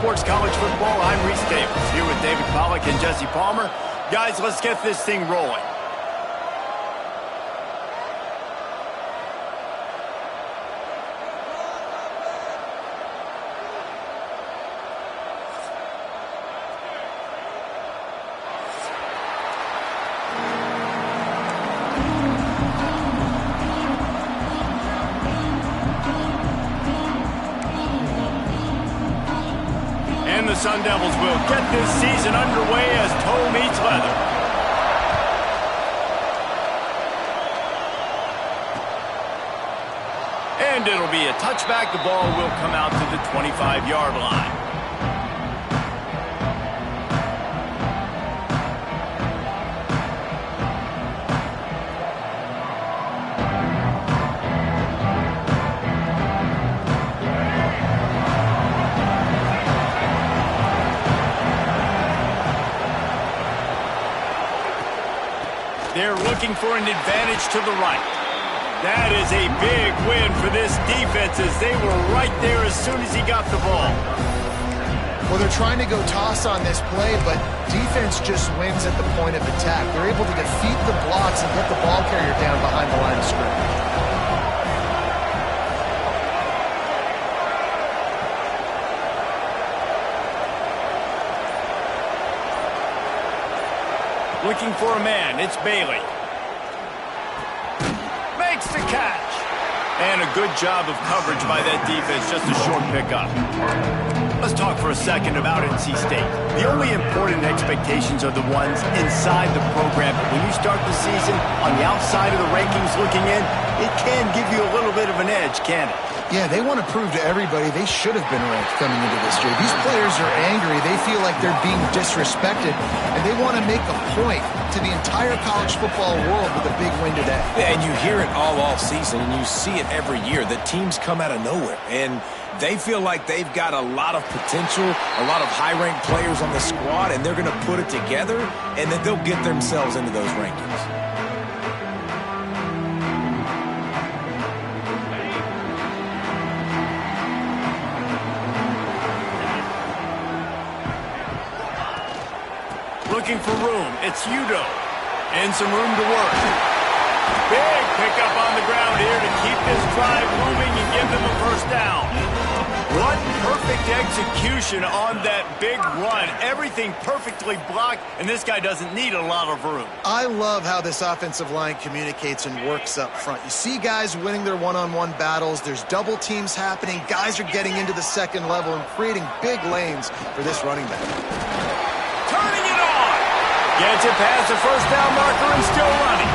Sports College Football. I'm Reese Davis, here with David Pollack and Jesse Palmer. Guys, let's get this thing rolling. The Sun Devils will get this season underway as toe meets leather. And it'll be a touchback. The ball will come out to the 25-yard line. They're looking for an advantage to the right. That is a big win for this defense as they were right there as soon as he got the ball. Well, they're trying to go toss on this play, but defense just wins at the point of attack. They're able to defeat the blocks and get the ball carrier down behind the line of scrimmage. Looking for a man, it's Bailey. Makes the catch. And a good job of coverage by that defense, just a short pickup. Let's talk for a second about NC State. The only important expectations are the ones inside the program. But when you start the season on the outside of the rankings looking in, it can give you a little bit of an edge, can't it? Yeah, they want to prove to everybody they should have been ranked coming into this year. These players are angry. They feel like they're being disrespected, and they want to make a point to the entire college football world with a big win today. Yeah, and you hear it all off season, and you see it every year. The teams come out of nowhere, and they feel like they've got a lot of potential, a lot of high-ranked players on the squad, and they're going to put it together, and then they'll get themselves into those rankings. Looking for room, it's Udo. And some room to work. Big pickup on the ground here to keep this drive moving and give them a first down. What perfect execution on that big run. Everything perfectly blocked, and this guy doesn't need a lot of room. I love how this offensive line communicates and works up front. You see guys winning their one-on-one battles. There's double teams happening. Guys are getting into the second level and creating big lanes for this running back. Turning it on. Gets it past the first down marker and still running.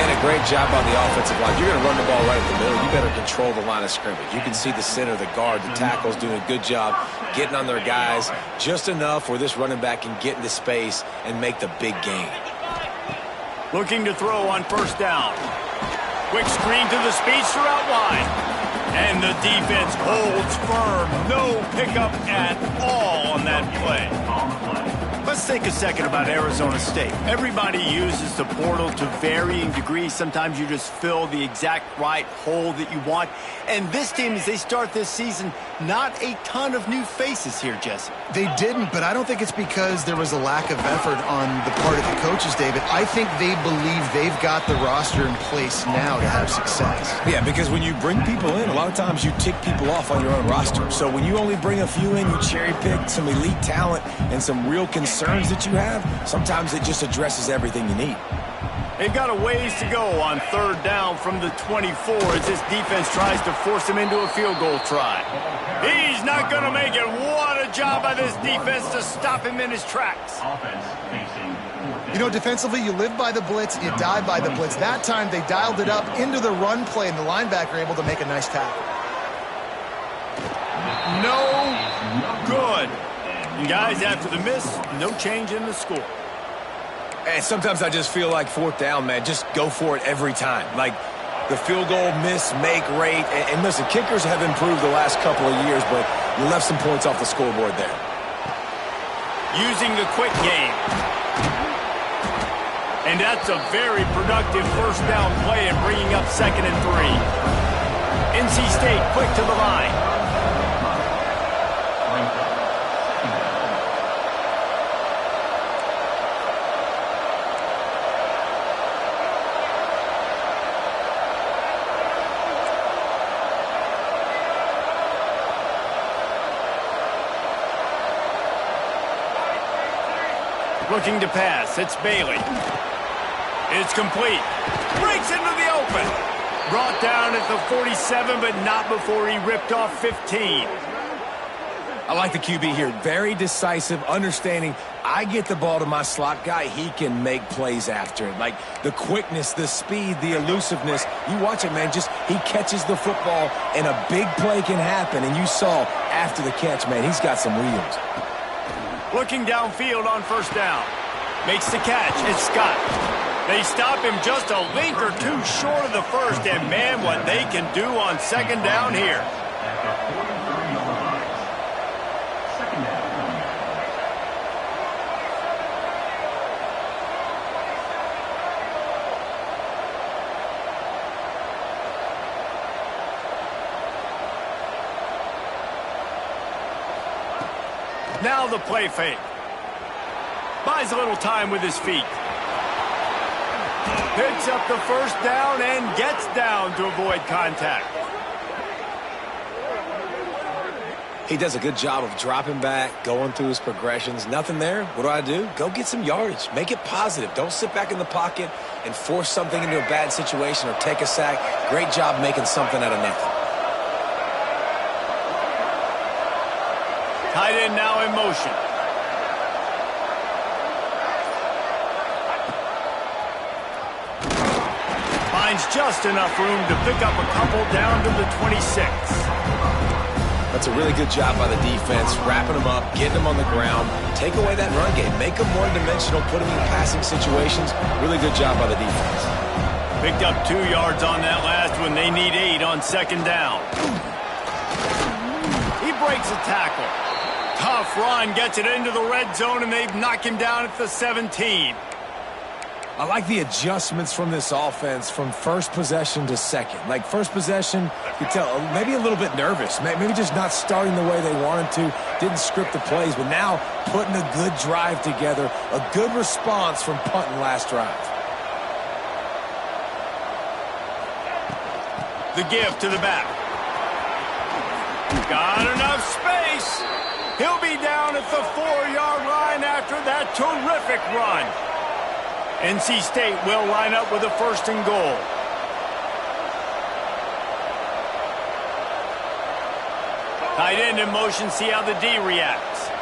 And a great job on the offensive line. You're going to run the ball right at the middle. You better control the line of scrimmage. You can see the center, the guard, the tackles doing a good job getting on their guys just enough where this running back can get into space and make the big gain. Looking to throw on first down. Quick screen to the speedster out wide. And the defense holds firm. No pickup at all on that play. Let's think a second about Arizona State. Everybody uses the portal to varying degrees. Sometimes you just fill the exact right hole that you want. And this team, as they start this season, not a ton of new faces here, Jesse. They didn't, but I don't think it's because there was a lack of effort on the part of the coaches, David. I think they believe they've got the roster in place now to have success. Yeah, because when you bring people in, a lot of times you tick people off on your own roster. So when you only bring a few in, you cherry pick some elite talent and some real concerns that you have, sometimes it just addresses everything you need. They've got a ways to go on third down from the 24 as this defense tries to force him into a field goal try. He's not going to make it. What a job by this defense to stop him in his tracks. You know, defensively, you live by the blitz, you die by the blitz. That time, they dialed it up into the run play, and the linebacker able to make a nice tackle. No good. And guys, after the miss, no change in the score. And sometimes I just feel like fourth down, man, just go for it every time. Like the field goal miss, make rate. And listen, kickers have improved the last couple of years, but you left some points off the scoreboard there. Using the quick game. And that's a very productive first down play and bringing up 2nd and 3. NC State quick to the line. Looking to pass. It's Bailey. It's complete. Breaks into the open. Brought down at the 47, but not before he ripped off 15. I like the QB here. Very decisive, understanding I get the ball to my slot guy, he can make plays after it. Like the quickness, the speed, the elusiveness. You watch it, man, just he catches the football and a big play can happen. And you saw after the catch, man, he's got some wheels. Looking downfield on first down. Makes the catch. It's Scott. They stop him just a link or two short of the first, and man, what they can do on second down here. Now the play fake. Buys a little time with his feet. Picks up the first down and gets down to avoid contact. He does a good job of dropping back, going through his progressions. Nothing there. What do? Go get some yardage. Make it positive. Don't sit back in the pocket and force something into a bad situation or take a sack. Great job making something out of nothing. Tight end now in motion. Finds just enough room to pick up a couple down to the 26. That's a really good job by the defense, wrapping them up, getting them on the ground, take away that run game, make them one-dimensional, put them in passing situations. Really good job by the defense. Picked up 2 yards on that last one. They need 8 on second down. He breaks a tackle. Tough run, gets it into the red zone, and they've knocked him down at the 17. I like the adjustments from this offense from first possession to second. Like first possession, you could tell maybe a little bit nervous. Maybe just not starting the way they wanted to. Didn't script the plays, but now putting a good drive together. A good response from punting last drive. The give to the back. Got enough space. He'll be down at the 4-yard line after that terrific run. NC State will line up with a first and goal. Tight end in motion, see how the D reacts.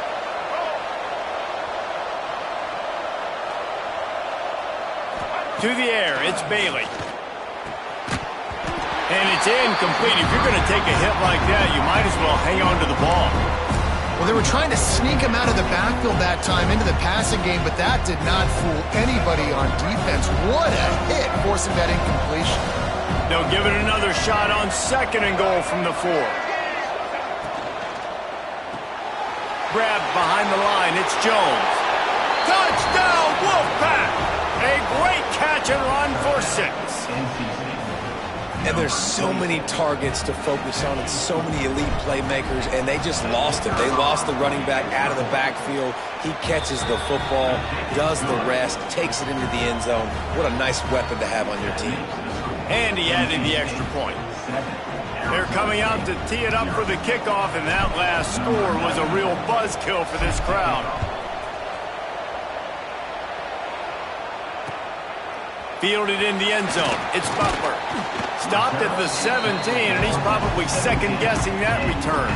To the air, it's Bailey. And it's incomplete. If you're going to take a hit like that, you might as well hang on to the ball. Well, they were trying to sneak him out of the backfield that time into the passing game, but that did not fool anybody on defense. What a hit, forcing that incompletion. They'll give it another shot on second and goal from the 4. Grabbed behind the line, it's Jones. Touchdown, Wolfpack! A great catch and run for 6. And there's so many targets to focus on and so many elite playmakers, and they just lost him. They lost the running back out of the backfield. He catches the football, does the rest, takes it into the end zone. What a nice weapon to have on your team. And he added the extra point. They're coming out to tee it up for the kickoff, and that last score was a real buzzkill for this crowd. Fielded in the end zone. It's Butler. Stopped at the 17, and he's probably second-guessing that return.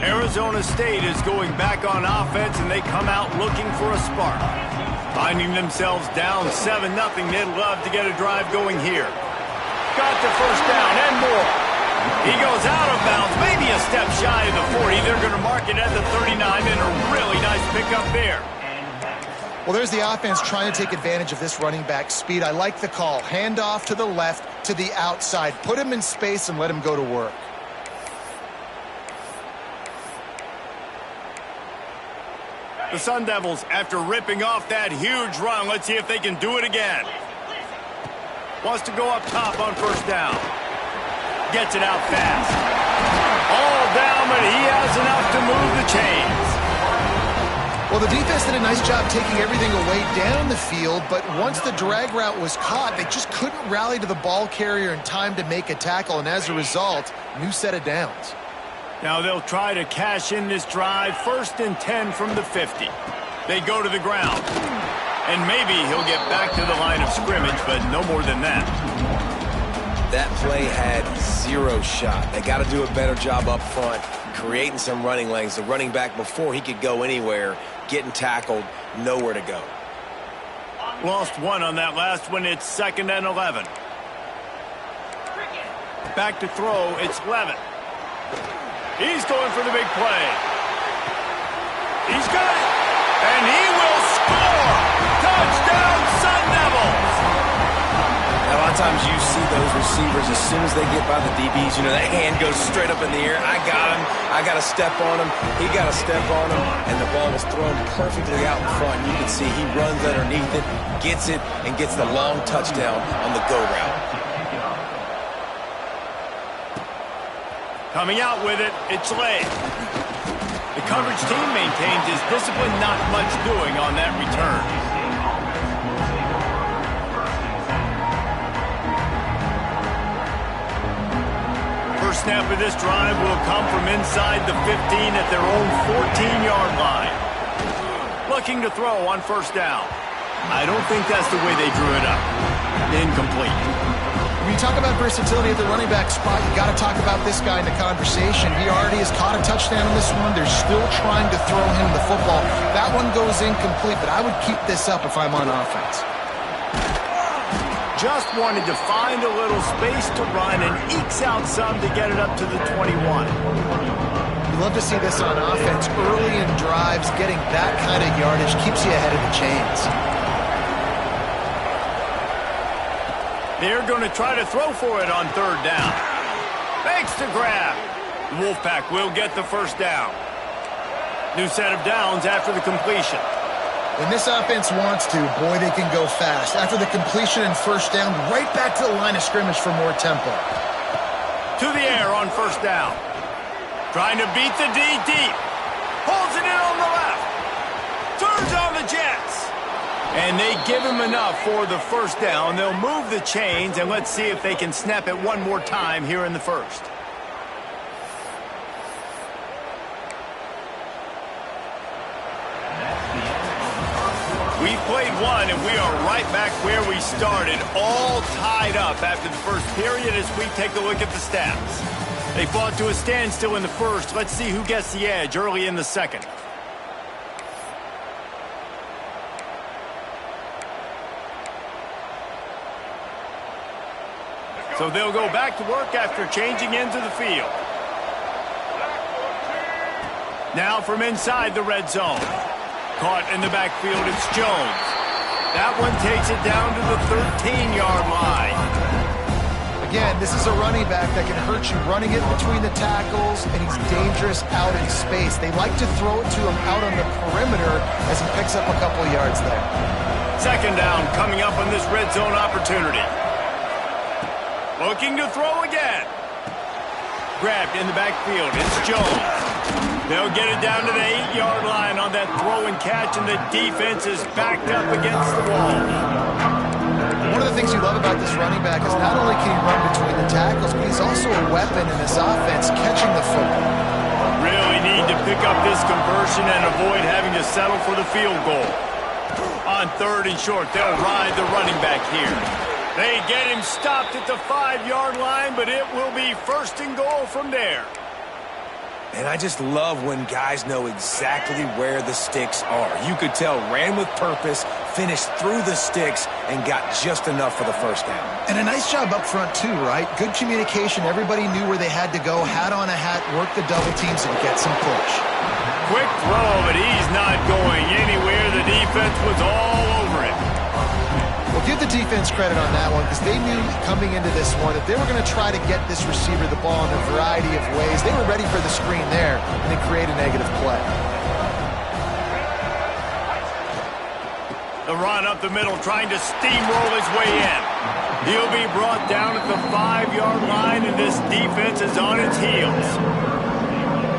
Arizona State is going back on offense, and they come out looking for a spark. Finding themselves down 7-0, they'd love to get a drive going here. Got the first down and more. He goes out of bounds, maybe a step shy of the 40. They're going to mark it at the 39, and a really nice pickup there. Well, there's the offense trying to take advantage of this running back speed. I like the call. Hand off to the left, to the outside. Put him in space and let him go to work. The Sun Devils, after ripping off that huge run, let's see if they can do it again. Wants to go up top on first down. Gets it out fast. All down, but he has enough to move the chains. Well, the defense did a nice job taking everything away down the field, but once the drag route was caught, they just couldn't rally to the ball carrier in time to make a tackle, and as a result, new set of downs. Now they'll try to cash in this drive, 1st and 10 from the 50. They go to the ground, and maybe he'll get back to the line of scrimmage, but no more than that. That play had 0 shot. They got to do a better job up front, creating some running lanes. The running back, before he could go anywhere, getting tackled, nowhere to go. Lost 1 on that last one. It's 2nd and 11. Back to throw. It's Levitt. He's going for the big play. He's got it. And he will score. Touchdown, Sun Devils. Now, a lot of times you see those receivers, as soon as they get by the DBs, you know, that hand goes straight up in the air. I got him. I got to step on him. He got to step on him. And the ball was thrown perfectly out in front. You can see he runs underneath it, gets it, and gets the long touchdown on the go route. Coming out with it, it's Lay. The coverage team maintains his discipline, not much doing on that return. First snap of this drive will come from inside the 15 at their own 14-yard line. Looking to throw on 1st down. I don't think that's the way they drew it up. Incomplete. When you talk about versatility at the running back spot, you got to talk about this guy in the conversation. He already has caught a touchdown in this one. They're still trying to throw him the football. That one goes incomplete, but I would keep this up if I'm on offense. Just wanted to find a little space to run and ekes out some to get it up to the 21. You love to see this on offense. Early in drives, getting that kind of yardage keeps you ahead of the chains. They're going to try to throw for it on 3rd down. Makes the grab. The Wolfpack will get the 1st down. New set of downs after the completion. When this offense wants to, boy, they can go fast. After the completion and 1st down, right back to the line of scrimmage for more tempo. To the air on 1st down. Trying to beat the D deep. Holds it in on the left. Turns on the Jets. And they give him enough for the 1st down. They'll move the chains, and let's see if they can snap it one more time here in the 1st. We've played one, and we are right back where we started, all tied up after the 1st period as we take a look at the stats. They fought to a standstill in the 1st. Let's see who gets the edge early in the 2nd. So they'll go back to work after changing into the field. Now from inside the red zone. Caught in the backfield, it's Jones. That one takes it down to the 13-yard line. Again, this is a running back that can hurt you running it between the tackles, and he's dangerous out in space. They like to throw it to him out on the perimeter as he picks up a couple yards there. 2nd down coming up on this red zone opportunity. Looking to throw again. Grabbed in the backfield, it's Jones. They'll get it down to the 8-yard line on that throw and catch, and the defense is backed up against the wall. One of the things you love about this running back is not only can he run between the tackles, but he's also a weapon in this offense catching the football. Really need to pick up this conversion and avoid having to settle for the field goal. On 3rd and short, they'll ride the running back here. They get him stopped at the 5-yard line, but it will be 1st and goal from there. And I just love when guys know exactly where the sticks are. You could tell ran with purpose, finished through the sticks, and got just enough for the 1st down. And a nice job up front, too, right? Good communication. Everybody knew where they had to go. Hat on a hat, work the double teams, and get some push. Quick throw, but he's not going anywhere. The defense was all over it. Well, give the defense credit on that one because they knew coming into this one that they were going to try to get this receiver the ball in a variety of ways. They were ready for the screen there and then create a negative play. The run up the middle, trying to steamroll his way in. He'll be brought down at the 5-yard line, and this defense is on its heels.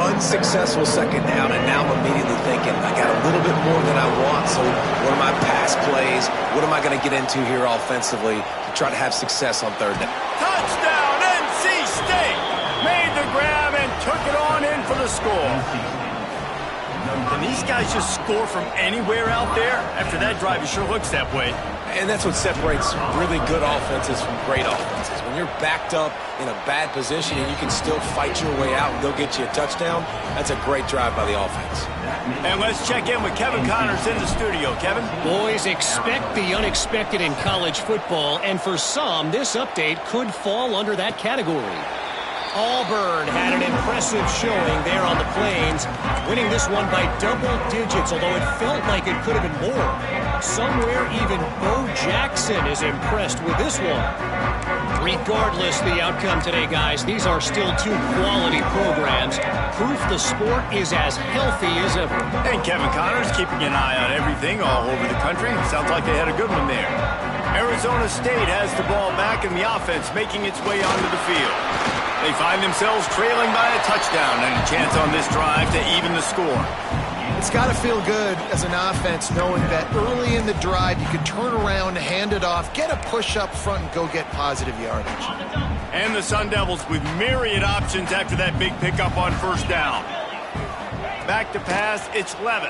Unsuccessful 2nd down, and now I'm immediately thinking, I got a little bit more than I want. So what are my pass plays? What am I going to get into here offensively to try to have success on third down? Touchdown, NC State! Made the grab and took it on in for the score. Can these guys just score from anywhere out there? After that drive, it sure looks that way. And that's what separates really good offenses from great offenses. When you're backed up in a bad position and you can still fight your way out and go get you a touchdown, that's a great drive by the offense. And let's check in with Kevin Connors in the studio. Kevin? Boys, expect the unexpected in college football, and for some, this update could fall under that category. Auburn had an impressive showing there on the Plains, winning this one by double digits, although it felt like it could have been more. Somewhere even Bo Jackson is impressed with this one. Regardless the outcome today, guys, these are still two quality programs. Proof the sport is as healthy as ever. And Kevin Connors keeping an eye on everything all over the country. Sounds like they had a good one there. Arizona State has the ball back and the offense making its way onto the field. They find themselves trailing by a touchdown and a chance on this drive to even the score. It's got to feel good as an offense knowing that early in the drive you can turn around, hand it off, get a push up front, and go get positive yardage. And the Sun Devils with myriad options after that big pickup on first down. Back to pass, it's Levitt.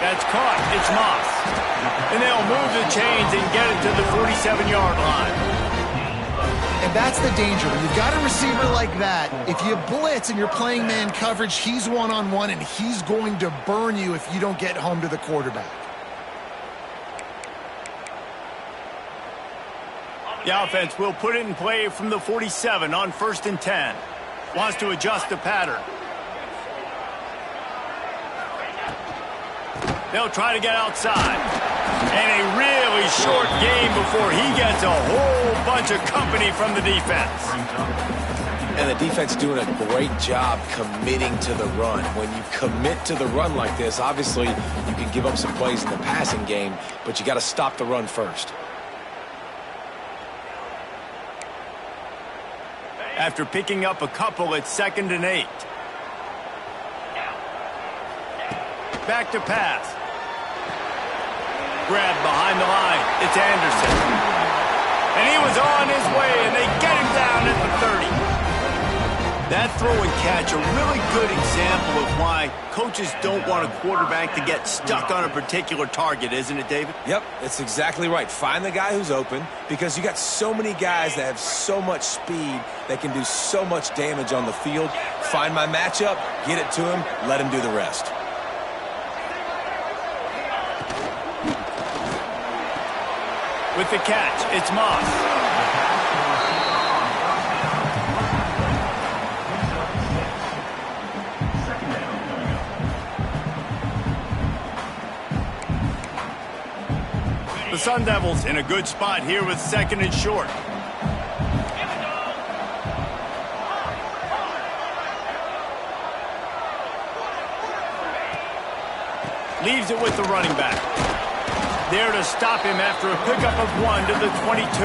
That's caught, it's Moss. And they'll move the chains and get it to the 47-yard line. And that's the danger. When you've got a receiver like that, if you blitz and you're playing man coverage, he's one-on-one, and he's going to burn you if you don't get home to the quarterback. The offense will put it in play from the 47 on 1st and 10. Wants to adjust the pattern. They'll try to get outside. And a really short game before he gets a whole bunch of company from the defense. And the defense doing a great job committing to the run. When you commit to the run like this, obviously you can give up some plays in the passing game, but you got to stop the run first. After picking up a couple, it's 2nd and 8. Back to pass. Grab behind the line. It's Anderson. And he was on his way, and they get him down at the 30. That throw and catch, a really good example of why coaches don't want a quarterback to get stuck on a particular target, isn't it, David? Yep, that's exactly right. Find the guy who's open, because you got so many guys that have so much speed that can do so much damage on the field. Find my matchup, get it to him, let him do the rest. With the catch, it's Moss. The Sun Devils in a good spot here with 2nd and short. Leaves it with the running back. There to stop him after a pickup of 1 to the 22.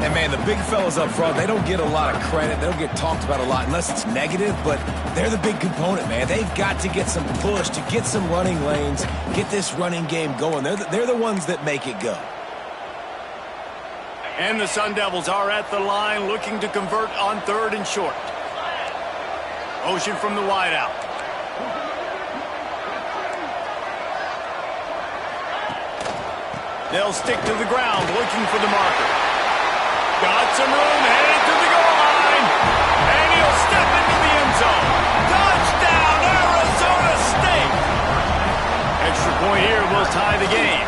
And, man, the big fellas up front, they don't get a lot of credit. They don't get talked about a lot unless it's negative, but they're the big component, man. They've got to get some push, to get some running lanes, get this running game going. They're the ones that make it go. And the Sun Devils are at the line looking to convert on 3rd and short. Motion from the wideout. They'll stick to the ground looking for the marker. Got some room, headed to the goal line. And he'll step into the end zone. Touchdown, Arizona State. Extra point here will tie the game.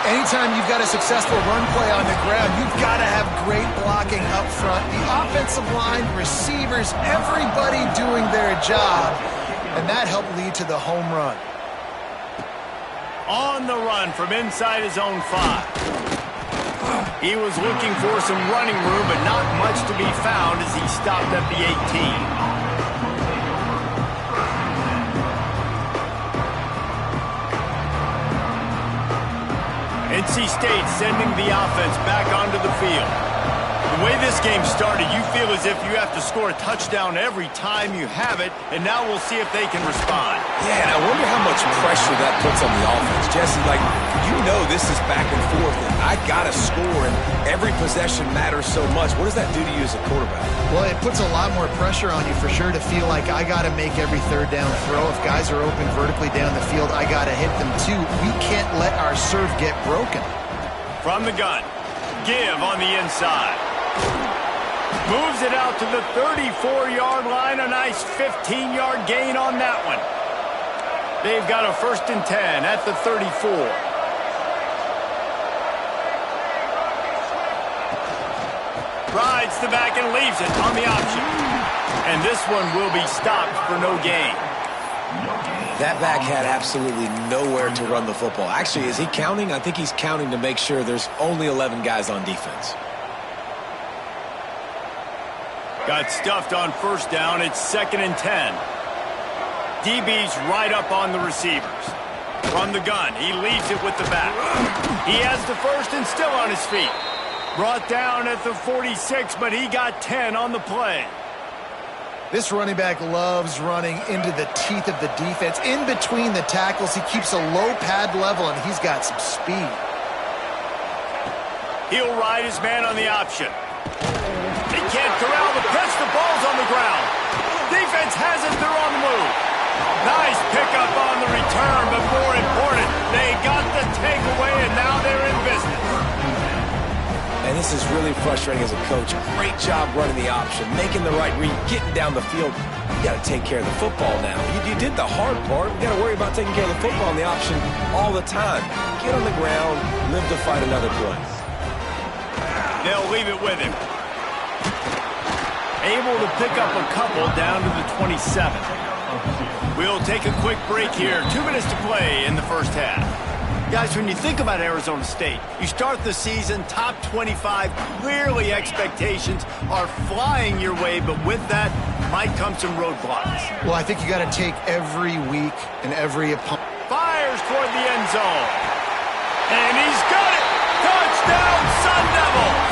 Anytime you've got a successful run play on the ground, you've got to have great blocking up front. The offensive line, receivers, everybody doing their job. And that helped lead to the home run. On the run from inside his own 5. He was looking for some running room, but not much to be found as he stopped at the 18. NC State sending the offense back onto the field. The way this game started, you feel as if you have to score a touchdown every time you have it, and now we'll see if they can respond. Yeah, and I wonder how much pressure that puts on the offense. Jesse, like, you know this is back and forth, and I got to score, and every possession matters so much. What does that do to you as a quarterback? Well, it puts a lot more pressure on you for sure to feel like I got to make every third down throw. If guys are open vertically down the field, I got to hit them too. We can't let our serve get broken. From the gun, give on the inside. Moves it out to the 34-yard line. A nice 15-yard gain on that one. They've got a 1st and 10 at the 34. Rides the back and leaves it on the option. And this one will be stopped for no gain. That back had absolutely nowhere to run the football. Actually, is he counting? I think he's counting to make sure there's only 11 guys on defense. Got stuffed on 1st down. It's 2nd and 10. DB's right up on the receivers. From the gun, he leaves it with the back. He has the 1st and still on his feet. Brought down at the 46, but he got 10 on the play. This running back loves running into the teeth of the defense. In between the tackles, he keeps a low pad level, and he's got some speed. He'll ride his man on the option. He can't corral the pitch. The ball's on the ground. Defense has it. They're on the move. Nice pickup on the return, but more important, they got the takeaway, and now they're in business. And this is really frustrating as a coach. Great job running the option, making the right read, getting down the field. You got to take care of the football now. You did the hard part. You got to worry about taking care of the football and the option all the time. Get on the ground, live to fight another play. They'll leave it with him. Able to pick up a couple down to the 27. We'll take a quick break here. 2 minutes to play in the 1st half. Guys, when you think about Arizona State, you start the season top 25. Clearly expectations are flying your way, but with that might come some roadblocks. Well, I think you got to take every week and every opponent. Fires toward the end zone. And he's got it! Touchdown, Sun Devils!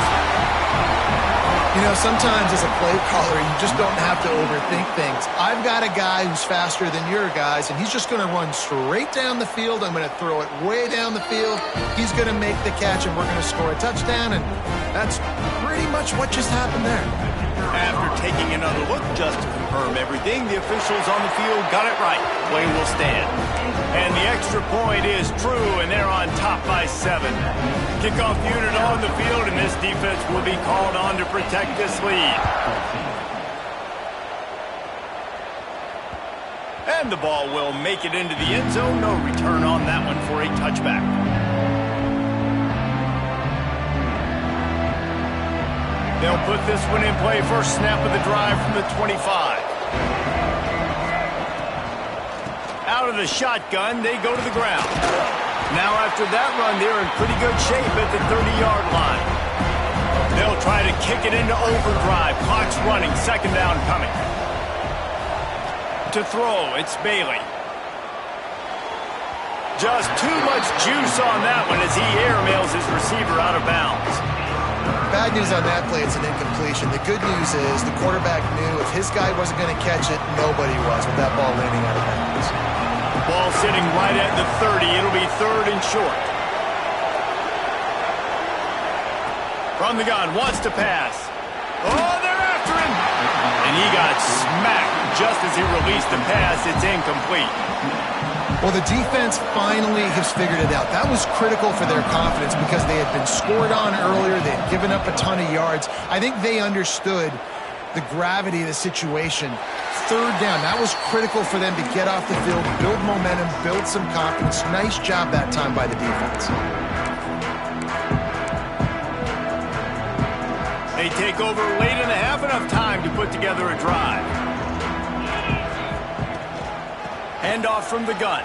You know, sometimes as a play caller, you just don't have to overthink things. I've got a guy who's faster than your guys, and he's just going to run straight down the field. I'm going to throw it way down the field. He's going to make the catch, and we're going to score a touchdown, and that's pretty much what just happened there. After taking another look just to confirm everything, the officials on the field got it right. Play will stand. And the extra point is true, and they're on top by 7. Kickoff unit on the field, and this defense will be called on to protect this lead. And the ball will make it into the end zone. No return on that one for a touchback. They'll put this one in play. First snap of the drive from the 25. Out of the shotgun, they go to the ground. Now after that run, they're in pretty good shape at the 30-yard line. They'll try to kick it into overdrive. Clock's running. 2nd down coming. To throw, it's Bailey. Just too much juice on that one as he airmails his receiver out of bounds. Bad news on that play, it's an incompletion. The good news is the quarterback knew if his guy wasn't going to catch it, nobody was with that ball landing out of bounds. Ball sitting right at the 30. It'll be 3rd and short. From the gun, wants to pass. Oh, they're after him! And he got smacked just as he released the pass. It's incomplete. Well, the defense finally has figured it out. That was critical for their confidence because they had been scored on earlier. They had given up a ton of yards. I think they understood the gravity of the situation. 3rd down, that was critical for them to get off the field, build momentum, build some confidence. Nice job that time by the defense. They take over late in the half, enough time to put together a drive. Handoff from the gun.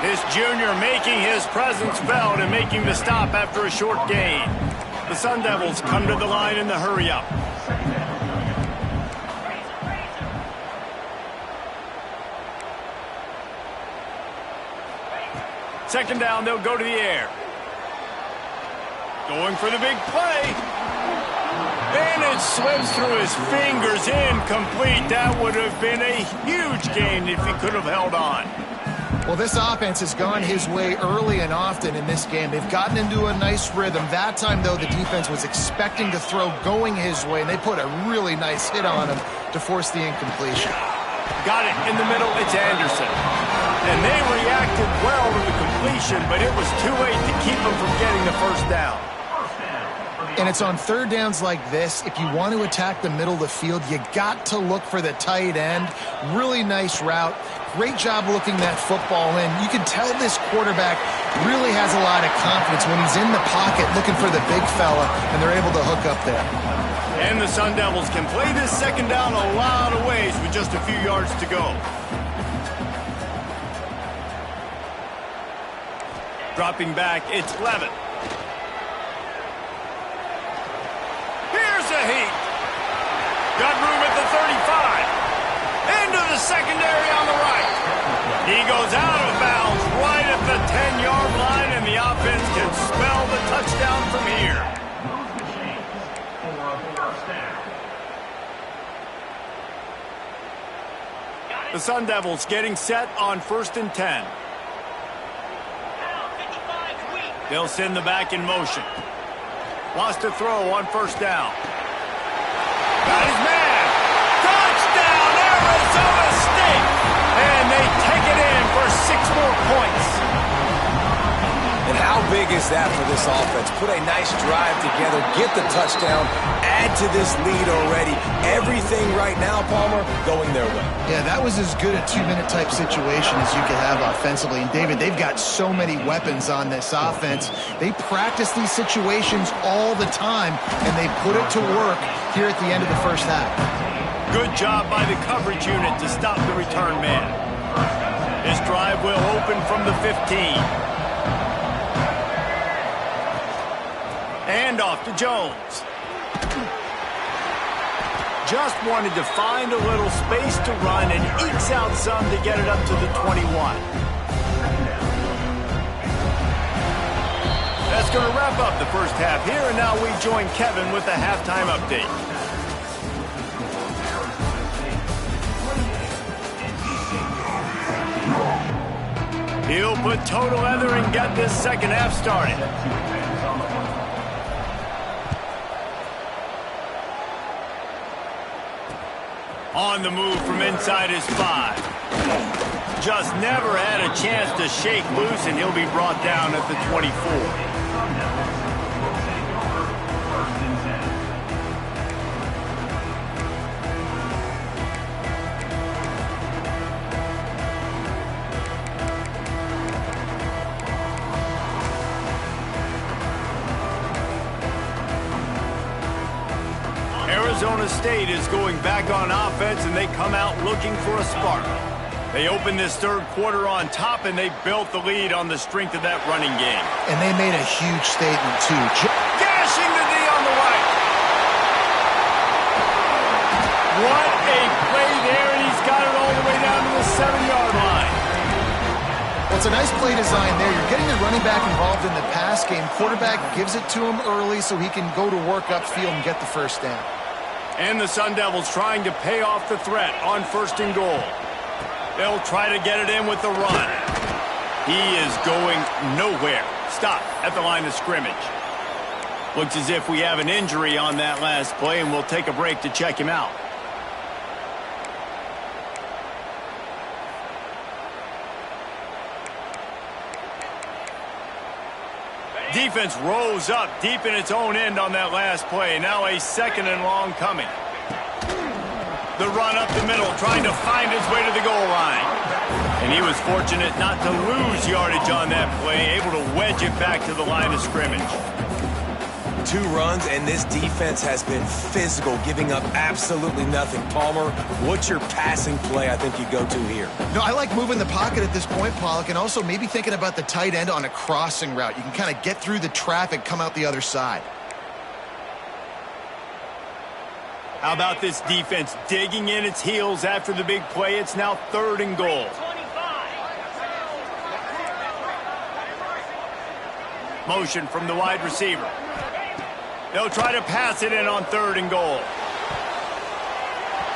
This junior making his presence felt and making the stop after a short gain. The Sun Devils come to the line in the hurry-up. Second down, they'll go to the air. Going for the big play. And it slips through his fingers, incomplete. That would have been a huge gain if he could have held on. Well, this offense has gone his way early and often in this game. They've gotten into a nice rhythm. That time, though, the defense was expecting to throw going his way, and they put a really nice hit on him to force the incompletion. Got it in the middle. It's Anderson. And they reacted well to the completion, but it was too late to keep them from getting the first down. And it's on third downs like this. If you want to attack the middle of the field, you got to look for the tight end. Really nice route. Great job looking that football in. You can tell this quarterback really has a lot of confidence when he's in the pocket looking for the big fella, and they're able to hook up there. And the Sun Devils can play this second down a lot of ways with just a few yards to go. Dropping back, it's Levin. Here's a heat. Got room at the 35. Into the secondary on the right. He goes out of bounds right at the 10-yard line, and the offense can spell the touchdown from here. The Sun Devils getting set on 1st and 10. They'll send the back in motion. Lost a throw on 1st down. Got his man. Touchdown, Arizona State. And they take it in for 6 more points. And how big is that for this offense? Put a nice drive together, get the touchdown, add to this lead already. Everything right now, Palmer, going their way. Yeah, that was as good a 2-minute type situation as you could have offensively. And, David, they've got so many weapons on this offense. They practice these situations all the time, and they put it to work here at the end of the first half. Good job by the coverage unit to stop the return man. This drive will open from the 15. And off to Jones. Just wanted to find a little space to run and ekes out some to get it up to the 21. That's going to wrap up the first half here, and now we join Kevin with the halftime update. He'll put toe to leather and get this second half started. On the move from inside his 5. Just never had a chance to shake loose, and he'll be brought down at the 24. Arizona State is going back on offense, and they come out looking for a spark. They opened this third quarter on top, and they built the lead on the strength of that running game. And they made a huge statement, too. Gashing the D on the right. What a play there, and he's got it all the way down to the 7-yard line. Well, it's a nice play design there. You're getting the running back involved in the pass game. Quarterback gives it to him early so he can go to work upfield and get the first down. And the Sun Devils trying to pay off the threat on 1st and goal. They'll try to get it in with the run. He is going nowhere. Stop at the line of scrimmage. Looks as if we have an injury on that last play, and we'll take a break to check him out. Defense rose up deep in its own end on that last play. Now a 2nd and long coming. The run up the middle, trying to find his way to the goal line. And he was fortunate not to lose yardage on that play, able to wedge it back to the line of scrimmage. 2 runs, and this defense has been physical, giving up absolutely nothing. Palmer, what's your passing play I think you go to here? No, I like moving the pocket at this point, Pollock, and also maybe thinking about the tight end on a crossing route. You can kind of get through the traffic, come out the other side. How about this defense digging in its heels after the big play? It's now 3rd and goal. Motion from the wide receiver. They'll try to pass it in on 3rd and goal.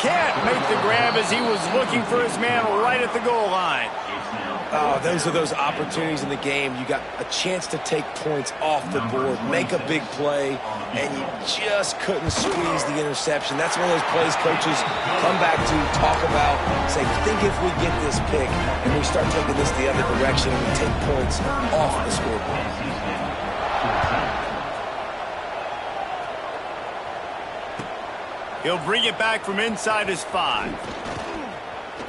Can't make the grab as he was looking for his man right at the goal line. Oh, those are those opportunities in the game. You got a chance to take points off the board, make a big play, and you just couldn't squeeze the interception. That's one of those plays coaches come back to, talk about, say, think if we get this pick and we start taking this the other direction and we take points off the scoreboard. He'll bring it back from inside his 5.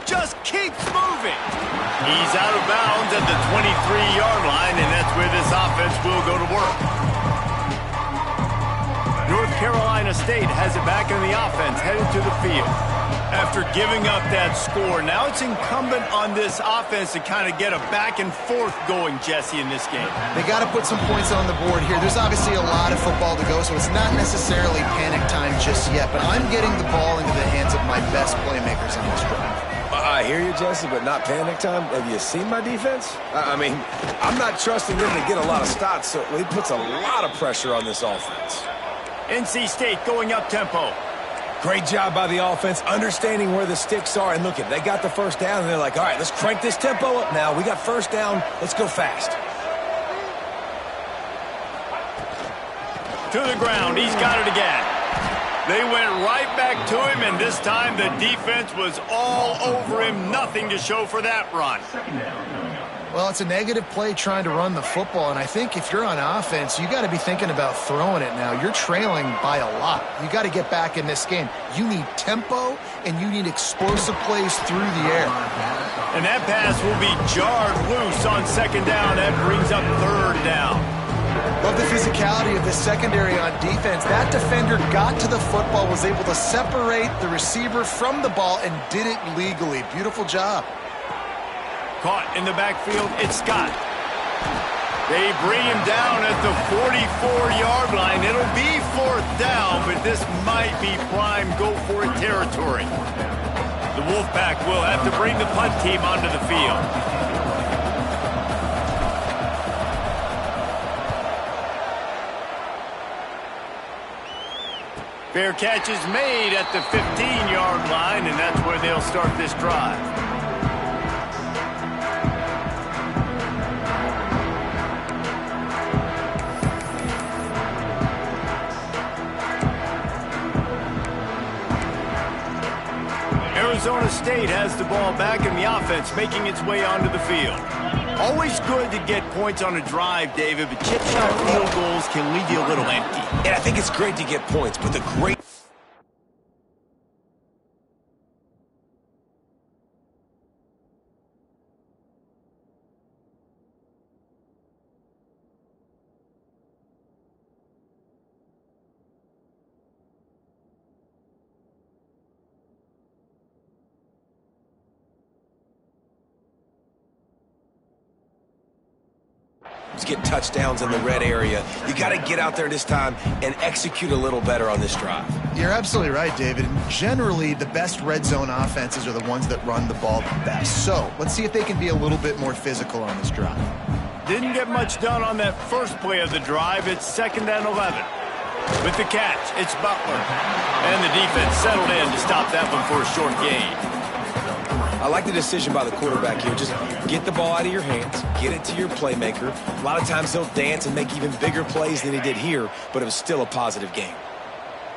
Just keeps moving. He's out of bounds at the 23-yard line, and that's where this offense will go to work. North Carolina State has it back in the offense, headed to the field. After giving up that score, now it's incumbent on this offense to kind of get a back and forth going, Jesse, in this game. They got to put some points on the board here. There's obviously a lot of football to go, so it's not necessarily panic time just yet, but I'm getting the ball into the hands of my best playmakers on this drive. I hear you, Jesse, but not panic time. Have you seen my defense? I mean, I'm not trusting them to get a lot of stops, so it puts a lot of pressure on this offense. NC State going up tempo. Great job by the offense, understanding where the sticks are. And look, they got the first down, and they're like, all right, let's crank this tempo up now. We got first down. Let's go fast. To the ground. He's got it again. They went right back to him, and this time the defense was all over him. Nothing to show for that run. Well, it's a negative play trying to run the football, and I think if you're on offense, you got to be thinking about throwing it now. You're trailing by a lot. You got to get back in this game. You need tempo, and you need explosive plays through the air. And that pass will be jarred loose on 2nd down. That brings up 3rd down. Love the physicality of the secondary on defense. That defender got to the football, was able to separate the receiver from the ball, and did it legally. Beautiful job. Caught in the backfield, it's Scott. They bring him down at the 44-yard line. It'll be 4th down, but this might be prime go-for-it territory. The Wolfpack will have to bring the punt team onto the field. Fair catch is made at the 15-yard line, and that's where they'll start this drive. Arizona State has the ball back in the offense, making its way onto the field. Always good to get points on a drive, David, but chip shot field goals can leave you a little empty. And I think it's great to get points, but the great... get touchdowns in the red area. You got to get out there this time and execute a little better on this drive. You're absolutely right, David. And generally, the best red zone offenses are the ones that run the ball the best. So let's see if they can be a little bit more physical on this drive. Didn't get much done on that first play of the drive. It's 2nd and 11. With the catch, it's Butler. And the defense settled in to stop that one for a short gain. I like the decision by the quarterback here. Just get the ball out of your hands, get it to your playmaker. A lot of times he'll dance and make even bigger plays than he did here, but it was still a positive game.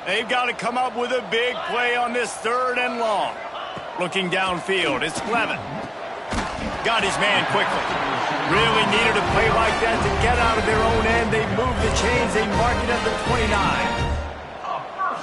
They've got to come up with a big play on this 3rd and long. Looking downfield, it's Levin. Got his man quickly. Really needed a play like that to get out of their own end. They move the chains. They mark it at the 29.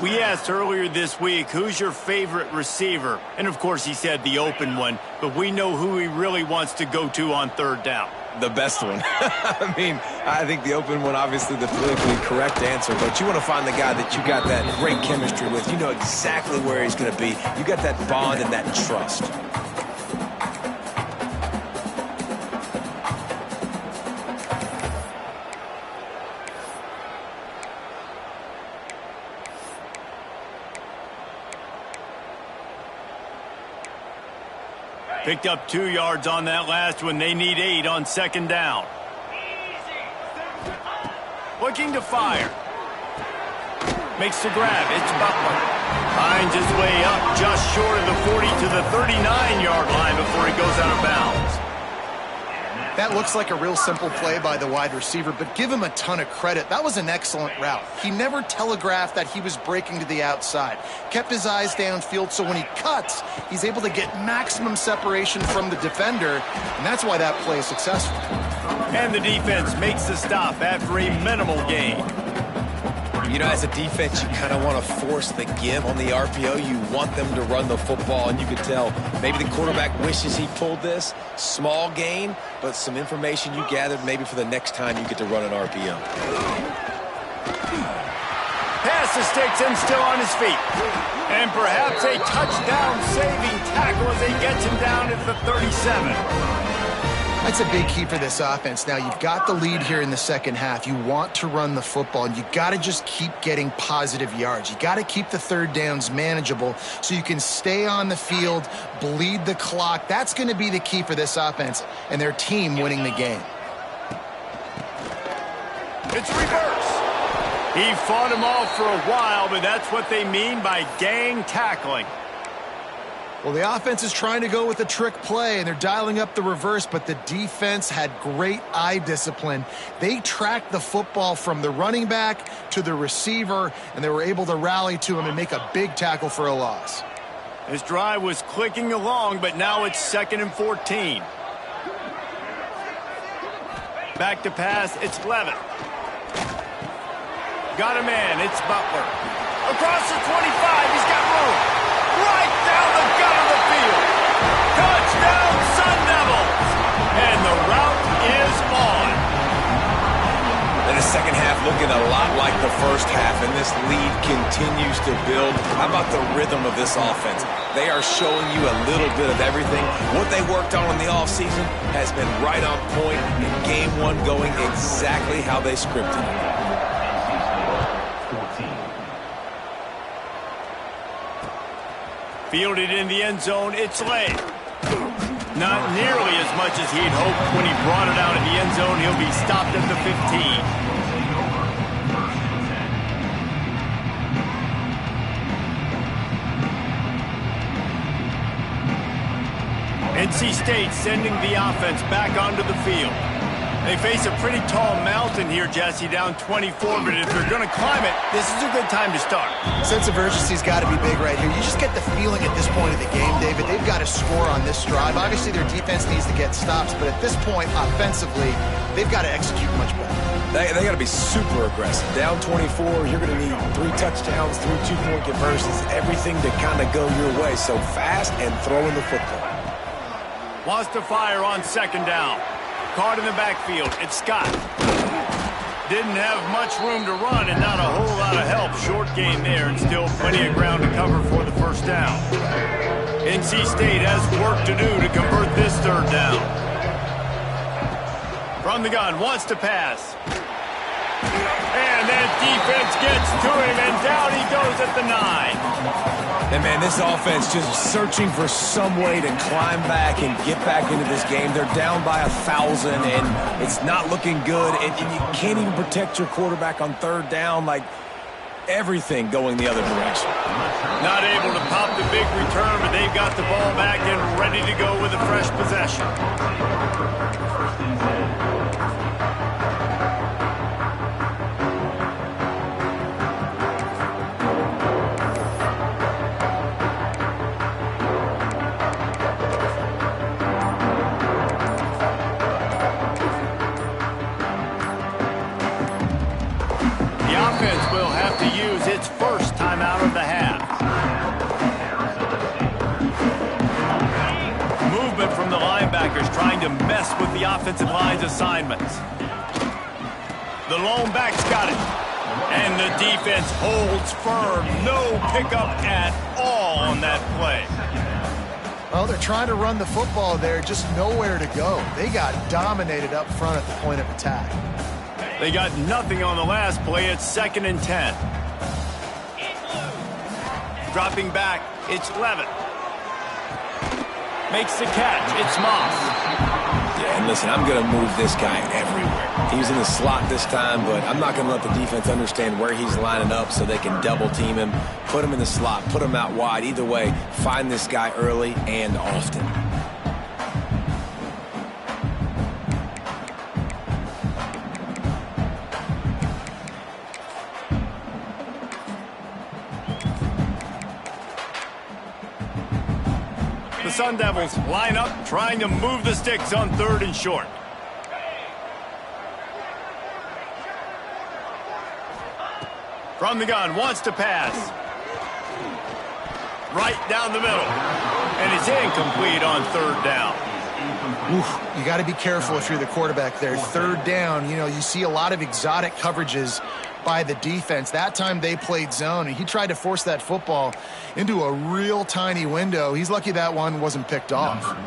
We asked earlier this week, who's your favorite receiver? And, of course, he said the open one. But we know who he really wants to go to on 3rd down. The best one. I mean, I think the open one, obviously the politically correct answer. But you want to find the guy that you got that great chemistry with. You know exactly where he's going to be. You got that bond and that trust. Picked up 2 yards on that last one. They need 8 on 2nd down. Looking to fire. Makes the grab. It's Butler. Finds his way up just short of the 40 to the 39-yard line before he goes out of bounds. That looks like a real simple play by the wide receiver, but give him a ton of credit. That was an excellent route. He never telegraphed that he was breaking to the outside. Kept his eyes downfield, so when he cuts, he's able to get maximum separation from the defender, and that's why that play is successful. And the defense makes the stop after a minimal gain. You know, as a defense, you kind of want to force the give on the RPO. You want them to run the football, and you can tell maybe the quarterback wishes he pulled this. Small gain, but some information you gathered maybe for the next time you get to run an RPO. Pass the sticks and still on his feet. And perhaps a touchdown-saving tackle as he gets him down at the 37. That's a big key for this offense. Now, you've got the lead here in the second half. You want to run the football, and you got to just keep getting positive yards. You got to keep the third downs manageable so you can stay on the field, bleed the clock. That's going to be the key for this offense and their team winning the game. It's reverse. He fought him off for a while, but that's what they mean by gang tackling. Well, the offense is trying to go with a trick play, and they're dialing up the reverse, but the defense had great eye discipline. They tracked the football from the running back to the receiver, and they were able to rally to him and make a big tackle for a loss. His drive was clicking along, but now it's 2nd and 14. Back to pass, it's Levitt. Got a man, it's Butler. Across the 25, he's got room. Right down the gut of the field. Touchdown, Sun Devils. And the route is on. And the second half looking a lot like the first half, and this lead continues to build. How about the rhythm of this offense? They are showing you a little bit of everything. What they worked on in the offseason has been right on point, and game one going exactly how they scripted it. Fielded in the end zone, it's late. Not nearly as much as he'd hoped when he brought it out in the end zone. He'll be stopped at the 15. NC State sending the offense back onto the field. They face a pretty tall mountain here, Jesse, down 24, but if they're going to climb it, this is a good time to start. Sense of urgency's got to be big right here. You just get the feeling at this point of the game, David, they've got to score on this drive. Obviously, their defense needs to get stops, but at this point, offensively, they've got to execute much better. They got to be super aggressive. Down 24, you're going to need 3 touchdowns, 3 two-point conversions, everything to kind of go your way. So fast and throwing the football. Wants to fire on 2nd down. Caught in the backfield, it's Scott. Didn't have much room to run and not a whole lot of help. Short gain there and still plenty of ground to cover for the 1st down. NC State has work to do to convert this 3rd down. From the gun, wants to pass. And that defense gets to him, and down he goes at the 9. And, man, this offense just searching for some way to climb back and get back into this game. They're down by 1,000, and it's not looking good. And you can't even protect your quarterback on 3rd down. Like, everything going the other direction. Not able to pop the big return, but they've got the ball back and ready to go with a fresh possession. Will have to use its first timeout of the half. Movement from the linebackers trying to mess with the offensive line's assignments. The lone back's got it. And the defense holds firm. No pickup at all on that play. Well, they're trying to run the football there, just nowhere to go. They got dominated up front at the point of attack. They got nothing on the last play. It's 2nd and 10. Dropping back, it's Levitt. Makes the catch. It's Moss. Yeah, and listen, I'm going to move this guy everywhere. He was in the slot this time, but I'm not going to let the defense understand where he's lining up so they can double team him, put him in the slot, put him out wide. Either way, find this guy early and often. The Sun Devils line up, trying to move the sticks on 3rd and short. From the gun, wants to pass. Right down the middle. And it's incomplete on 3rd down. Oof, you got to be careful if you're the quarterback there. 3rd down, you know, you see a lot of exotic coverages by the defense. That time they played zone, and he tried to force that football into a real tiny window. He's lucky that one wasn't picked off.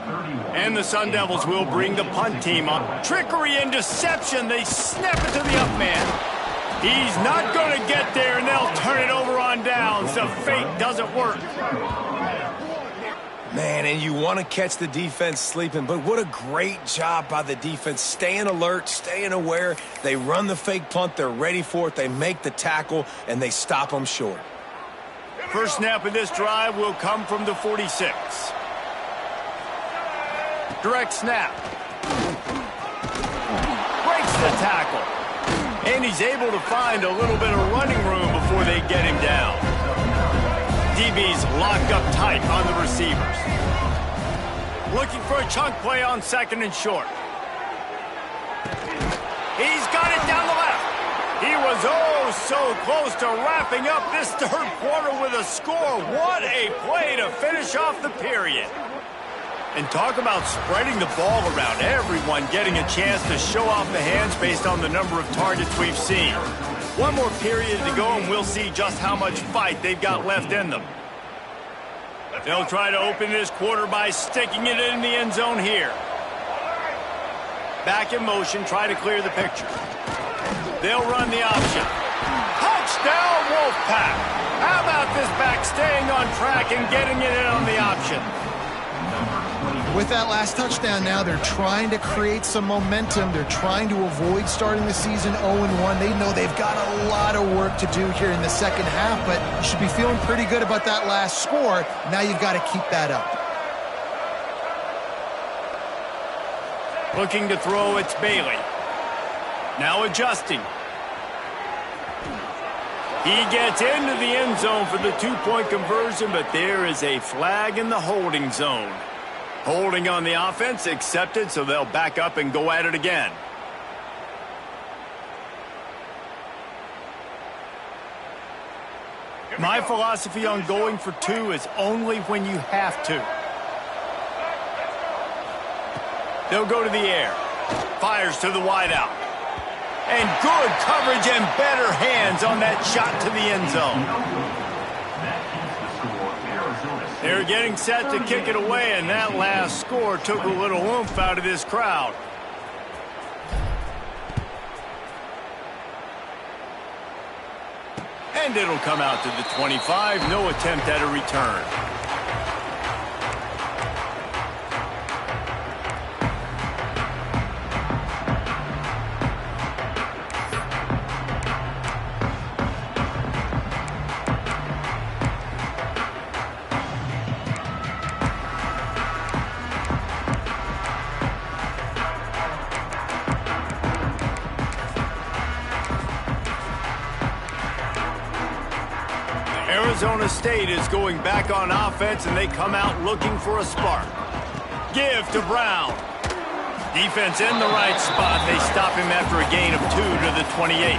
And the Sun Devils will bring the punt team up. Trickery and deception. They snap it to the up man. He's not going to get there, and they'll turn it over on downs. The fake doesn't work. Man, and you want to catch the defense sleeping, but what a great job by the defense. Staying alert, staying aware. They run the fake punt. They're ready for it. They make the tackle, and they stop them short. First snap of this drive will come from the 46. Direct snap. Breaks the tackle. And he's able to find a little bit of running room before they get him down. DB's locked up tight on the receivers. Looking for a chunk play on 2nd and short. He's got it down the left. He was oh so close to wrapping up this 3rd quarter with a score. What a play to finish off the period. And talk about spreading the ball around. Everyone getting a chance to show off the hands based on the number of targets we've seen. One more period to go, and we'll see just how much fight they've got left in them. They'll try to open this quarter by sticking it in the end zone here. Back in motion, try to clear the picture. They'll run the option. Touchdown, Wolfpack! How about this back staying on track and getting it in on the option? With that last touchdown now, they're trying to create some momentum. They're trying to avoid starting the season 0-1. They know they've got a lot of work to do here in the second half, but you should be feeling pretty good about that last score. Now you've got to keep that up. Looking to throw, it's Bailey. Now adjusting. He gets into the end zone for the 2-point conversion, but there is a flag in the holding zone. Holding on the offense, accepted, so they'll back up and go at it again. My philosophy on going for 2 is only when you have to. They'll go to the air. Fires to the wideout. And good coverage and better hands on that shot to the end zone. They're getting set to kick it away, and that last score took a little oomph out of this crowd. And it'll come out to the 25. No attempt at a return. Arizona State is going back on offense, and they come out looking for a spark. Give to Brown. Defense in the right spot. They stop him after a gain of 2 to the 28.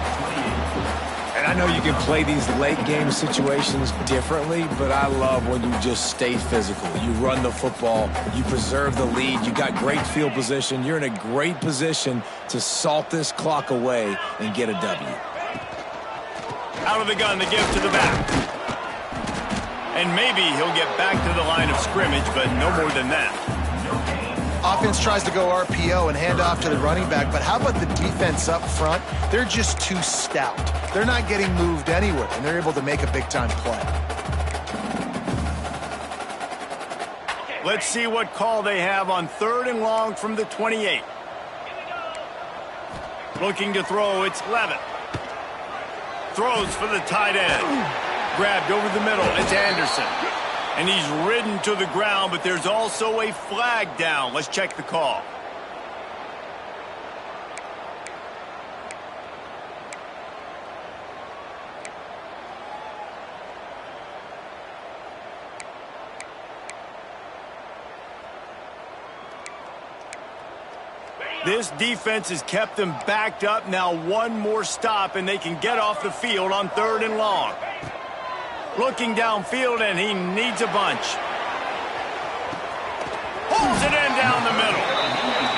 And I know you can play these late game situations differently, but I love when you just stay physical. You run the football, you preserve the lead, you got great field position. You're in a great position to salt this clock away and get a W. Out of the gun, the give to the back. And maybe he'll get back to the line of scrimmage, but no more than that. Offense tries to go RPO and hand off to the running back, but how about the defense up front? They're just too stout. They're not getting moved anywhere, and they're able to make a big-time play. Let's see what call they have on 3rd and long from the 28. Looking to throw, it's Levitt. Throws for the tight end. Grabbed over the middle, it's Anderson. And he's ridden to the ground, but there's also a flag down. Let's check the call. This defense has kept them backed up. Now one more stop, and they can get off the field on 3rd and long. Looking downfield, and he needs a bunch. Pulls it in down the middle.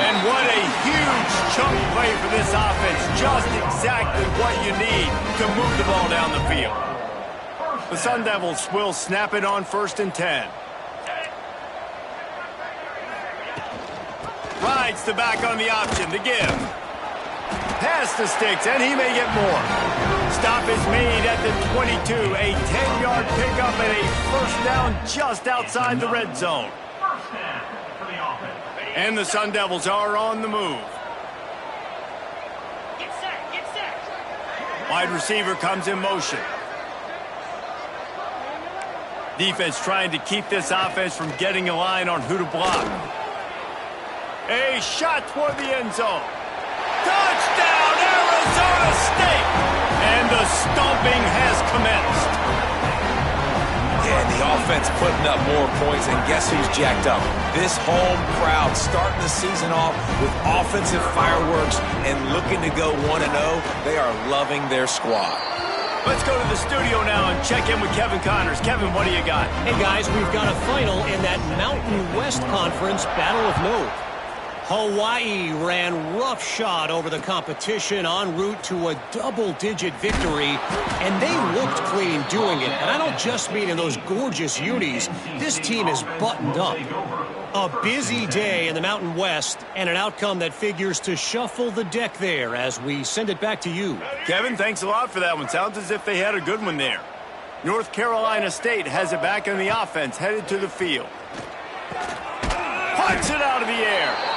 And what a huge chunk play for this offense. Just exactly what you need to move the ball down the field. The Sun Devils will snap it on 1st and 10. Rides the back on the option to give. Pass the sticks, and he may get more. Stop is made at the 22. A 10-yard pickup and a 1st down just outside the red zone. And the Sun Devils are on the move. Get set. Wide receiver comes in motion. Defense trying to keep this offense from getting a line on who to block. A shot toward the end zone. Touchdown, Arizona State! And the stomping has commenced. Yeah, the offense putting up more points, and guess who's jacked up? This home crowd starting the season off with offensive fireworks and looking to go 1-0. They are loving their squad. Let's go to the studio now and check in with Kevin Connors. Kevin, what do you got? Hey, guys, we've got a final in that Mountain West Conference Battle of Note. Hawaii ran roughshod over the competition en route to a double-digit victory, and they looked clean doing it. And I don't just mean in those gorgeous unis. This team is buttoned up. A busy day in the Mountain West, and an outcome that figures to shuffle the deck there as we send it back to you. Kevin, thanks a lot for that one. Sounds as if they had a good one there. North Carolina State has it back in the offense, headed to the field. Punts it out of the air.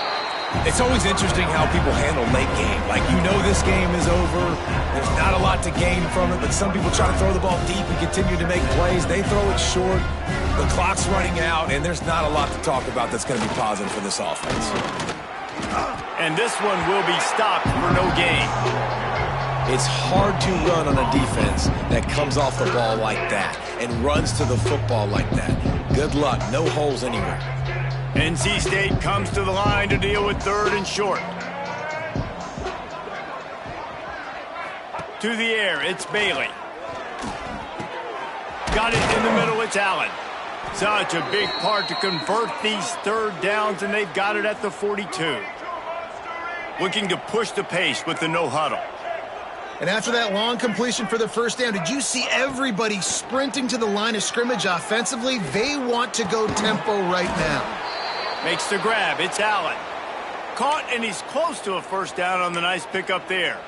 It's always interesting how people handle late game. Like, you know this game is over. There's not a lot to gain from it, but some people try to throw the ball deep and continue to make plays. They throw it short. The clock's running out, and there's not a lot to talk about that's going to be positive for this offense. And this one will be stopped for no gain. It's hard to run on a defense that comes off the ball like that and runs to the football like that. Good luck. No holes anywhere. NC State comes to the line to deal with 3rd and short. To the air, it's Bailey. Got it in the middle, it's Allen. Such a big part to convert these 3rd downs, and they've got it at the 42. Looking to push the pace with the no huddle. And after that long completion for the 1st down, did you see everybody sprinting to the line of scrimmage offensively? They want to go tempo right now. Makes the grab, it's Allen. Caught, and he's close to a 1st down on the nice pickup there.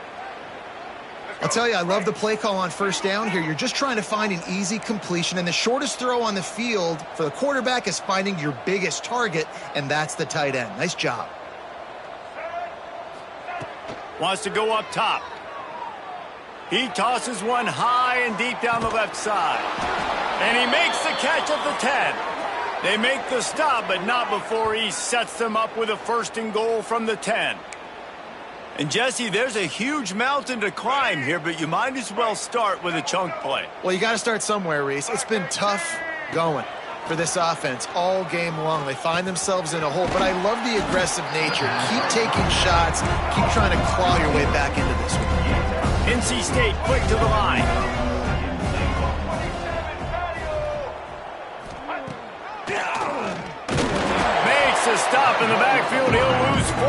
I'll tell you, I love the play call on 1st down here. You're just trying to find an easy completion, and the shortest throw on the field for the quarterback is finding your biggest target, and that's the tight end. Nice job. Wants to go up top. He tosses one high and deep down the left side. And he makes the catch at the 10. They make the stop, but not before he sets them up with a 1st and goal from the 10. And, Jesse, there's a huge mountain to climb here, but you might as well start with a chunk play. Well, you got to start somewhere, Reese. It's been tough going for this offense all game long. They find themselves in a hole, but I love the aggressive nature. Keep taking shots. Keep trying to claw your way back into this one. NC State quick to the line. Makes a stop in the backfield. He'll lose 4.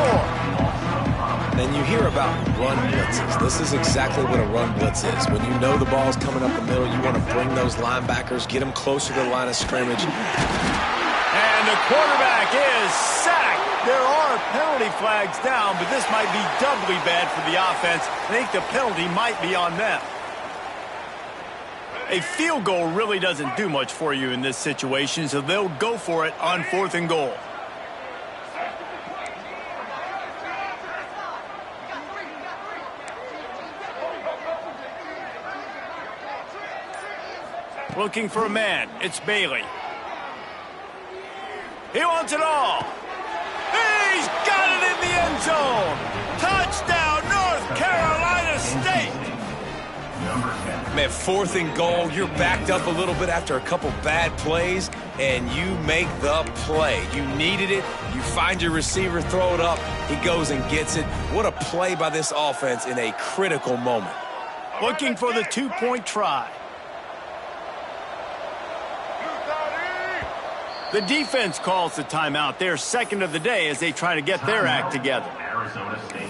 And you hear about run blitzes. This is exactly what a run blitz is. When you know the ball's coming up the middle, you want to bring those linebackers, get them closer to the line of scrimmage. And the quarterback is sacked. There are penalty flags down, but this might be doubly bad for the offense. I think the penalty might be on them. A field goal really doesn't do much for you in this situation, so they'll go for it on 4th and goal. Looking for a man. It's Bailey. He wants it all. He's got it in the end zone. Touchdown, North Carolina State. Man, 4th and goal, you're backed up a little bit after a couple bad plays, and you make the play. You needed it. You find your receiver, throw it up. He goes and gets it. What a play by this offense in a critical moment. Looking for the 2-point try. The defense calls the timeout. They're second of the day as they try to get their act together. Arizona State.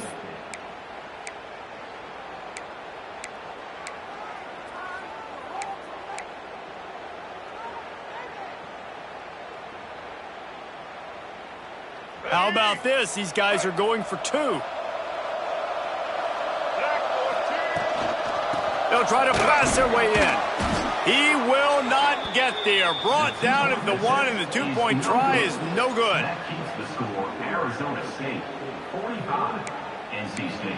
How about this? These guys are going for 2. They'll try to pass their way in. He will not get there. Brought down at the 1, and the 2-point try is no good. That keeps the score Arizona State 45, NC State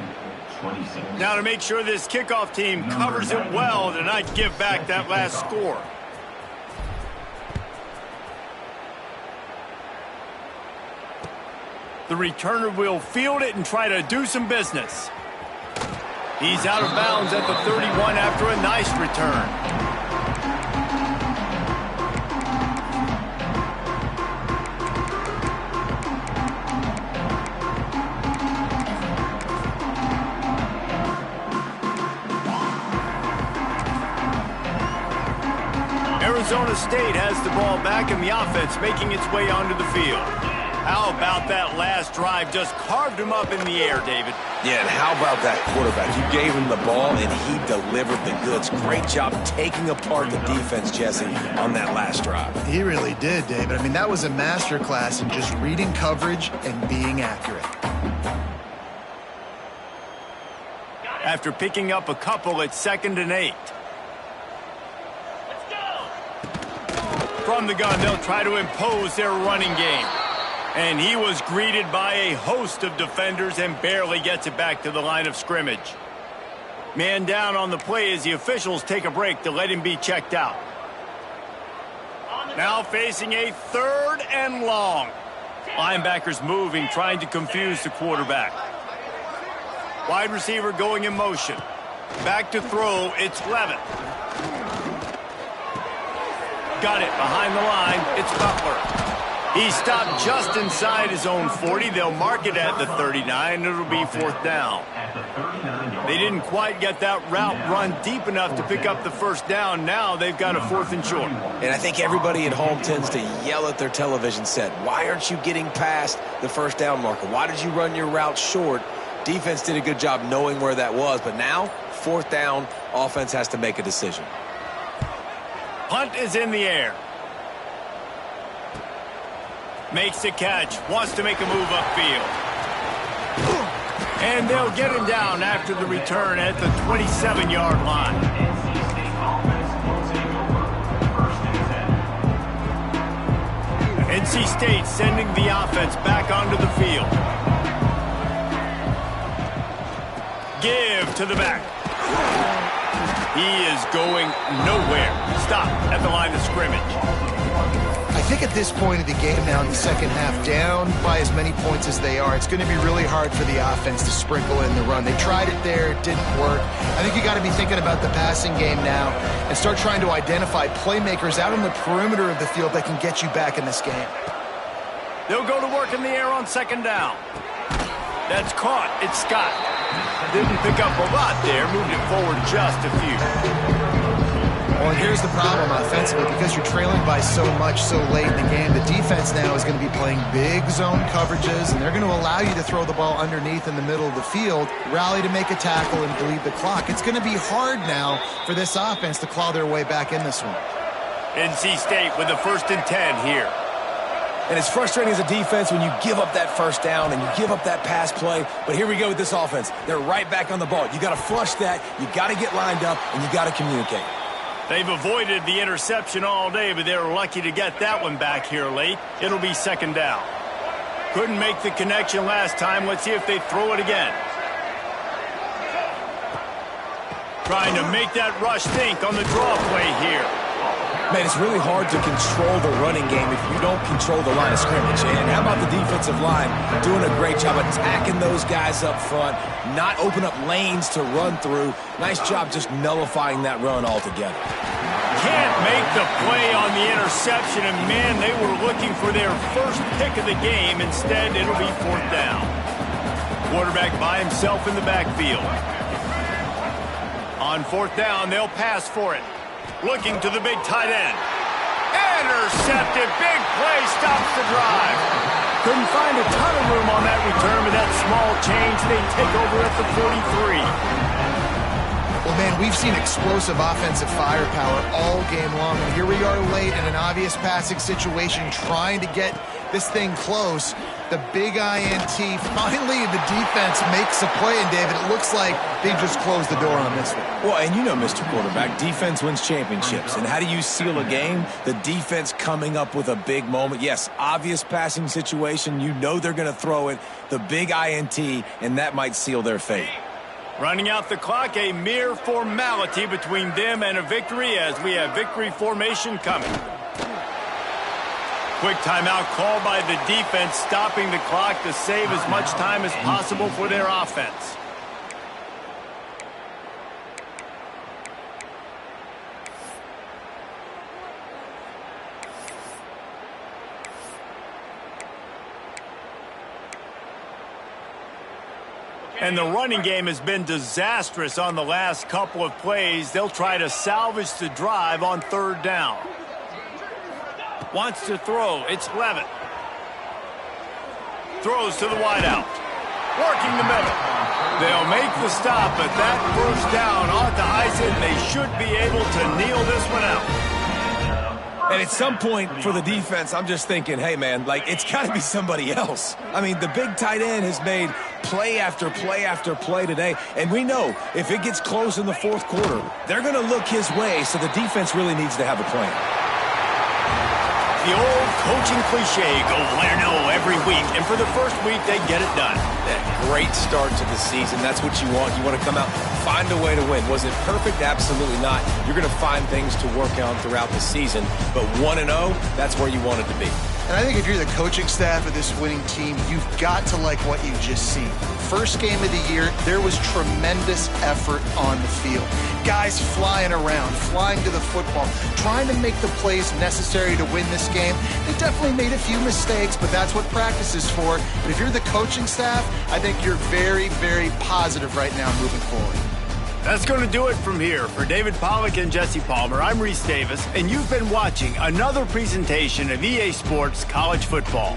26. Now to make sure this kickoff team covers it well to not give back that last score. The returner will field it and try to do some business. He's out of bounds at the 31 after a nice return. Arizona State has the ball back in the offense, making its way onto the field. How about that last drive? Just carved him up in the air, David. Yeah, and how about that quarterback? You gave him the ball, and he delivered the goods. Great job taking apart the defense, Jesse, on that last drive. He really did, David. I mean, that was a masterclass in just reading coverage and being accurate. After picking up a couple at 2nd and 8. From the gun, they'll try to impose their running game. And he was greeted by a host of defenders and barely gets it back to the line of scrimmage. Man down on the play as the officials take a break to let him be checked out. Now facing a 3rd and long. Linebackers moving, trying to confuse the quarterback. Wide receiver going in motion. Back to throw, it's Levitt. Got it behind the line, it's Butler. He stopped just inside his own 40. They'll mark it at the 39. It'll be 4th down. They didn't quite get that route run deep enough to pick up the 1st down. Now they've got a 4th and short. And I think everybody at home tends to yell at their television set. Why aren't you getting past the 1st down marker? Why did you run your route short? Defense did a good job knowing where that was. But now, 4th down, offense has to make a decision. Punt is in the air. Makes the catch. Wants to make a move upfield. And they'll get him down after the return at the 27-yard line. NC State sending the offense back onto the field. Give to the back. He is going nowhere. Stop at the line of scrimmage. I think at this point of the game now in the second half, down by as many points as they are, it's going to be really hard for the offense to sprinkle in the run. They tried it there. It didn't work. I think you got to be thinking about the passing game now and start trying to identify playmakers out on the perimeter of the field that can get you back in this game. They'll go to work in the air on 2nd down. That's caught. It's Scott. Didn't pick up a lot there. Moved it forward just a few. Well, and here's the problem offensively. Because you're trailing by so much so late in the game, the defense now is going to be playing big zone coverages, and they're going to allow you to throw the ball underneath in the middle of the field, rally to make a tackle, and bleed the clock. It's going to be hard now for this offense to claw their way back in this one. NC State with the 1st and 10 here. And it's frustrating as a defense when you give up that 1st down and you give up that pass play. But here we go with this offense. They're right back on the ball. You got to flush that. You got to get lined up, and you got to communicate. They've avoided the interception all day, but they were lucky to get that one back here late. It'll be second down. Couldn't make the connection last time. Let's see if they throw it again. Trying to make that rush think on the draw play here. Man, it's really hard to control the running game if you don't control the line of scrimmage. And how about the defensive line doing a great job attacking those guys up front, not open up lanes to run through. Nice job just nullifying that run altogether. Can't make the play on the interception, and man, they were looking for their first pick of the game. Instead, it'll be fourth down. Quarterback by himself in the backfield. On fourth down, they'll pass for it. Looking to the big tight end. Intercepted. Big play stops the drive. Couldn't find a ton of room on that return, but that small change, they take over at the 43. Well, man, we've seen explosive offensive firepower all game long, and here we are late in an obvious passing situation trying to get this thing close. The big INT, finally the defense makes a play, and David, it looks like they just closed the door on this one. Well, and you know, Mr. Quarterback, defense wins championships. And how do you seal a game? The defense coming up with a big moment. Yes, obvious passing situation. You know they're going to throw it. The big INT, and that might seal their fate. Running out the clock, a mere formality between them and a victory as we have victory formation coming. Quick timeout called by the defense, stopping the clock to save as much time as possible for their offense. And the running game has been disastrous on the last couple of plays. They'll try to salvage the drive on third down. Wants to throw. It's Levitt. Throws to the wideout. Working the middle. They'll make the stop, but that first down ought to ice it. They should be able to kneel this one out. And at some point for the defense, I'm just thinking, hey, man, like, it's got to be somebody else. I mean, the big tight end has made play after play after play today. And we know if it gets close in the fourth quarter, they're going to look his way, so the defense really needs to have a plan. The old coaching cliche, go win or no every week. And for the first week, they get it done. Great start to the season. That's what you want. You want to come out, find a way to win. Was it perfect? Absolutely not. You're going to find things to work on throughout the season. But 1-0, that's where you want it to be. And I think if you're the coaching staff of this winning team, you've got to like what you've just seen. First game of the year, there was tremendous effort on the field. Guys flying around, flying to the football, trying to make the plays necessary to win this game. They definitely made a few mistakes, but that's what practice is for. But if you're the coaching staff, I think you're very, very positive right now moving forward. That's going to do it from here. For David Pollack and Jesse Palmer, I'm Reese Davis, and you've been watching another presentation of EA Sports College Football.